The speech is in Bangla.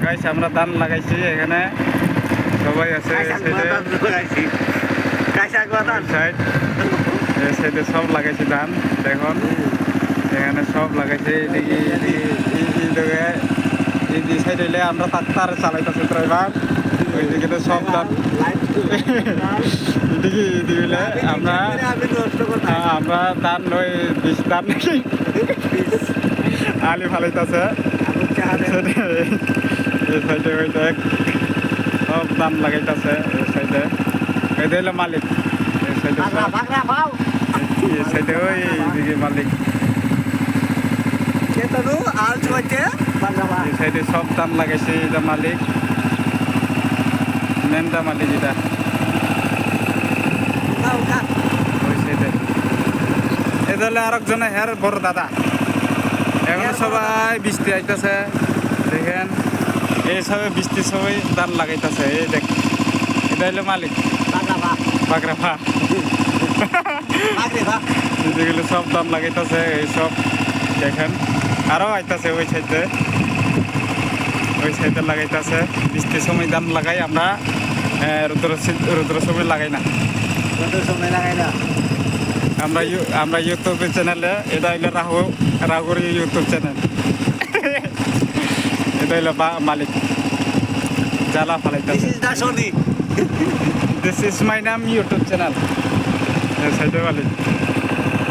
গাইস আমরা ধান লাগাইছি এখানে সবাই আছে সাইডে সব লাগাইছি ধান দেখুন এখানে সব লাগাইছে এই সাইড হইলে আমরা ট্রাক্টর চালাইতেছি ড্রাইভার ওইদিকে সব ধান এদিকে হইলে আমরা ধান ওই বিষ ধান নাকি আলি ফালাইতেছে এই সাইডে ওই দেখ সব ধান লাগাইতেছে এই সাইডে এই হইলো মালিক এই সাইডে এই সাইডে ওই দিকে মালিক এই সাইডে সব ধান লাগাইছে এটা মালিক মেনটা মালিক এটা ওই সাইডে এটা হলে আরেকজনে হের বড় দাদা এখন সবাই বৃষ্টি আইতেছে দেখেন এই সবাই বৃষ্টি সবাই ধান লাগাইতেছে এই দেখ এটা হলো মালিক বাগরাফা যেগুলো সব ধান লাগাইতেছে এই সব দেখেন আরও আইতেছে ওই সাইডে লাগাইতেছে বৃষ্টির সময় ধান লাগাই আমরা রুদ্র সময় লাগাই না আমরা ইউটিউব চ্যানেলে এটা হইলো রাহুর ইউটিউব চ্যানেল এটা হইলো মালিক জ্বালা ফালাইতেছে দিস ইজ মাই নাম ইউটিউব চ্যানেল সাইডে মালিক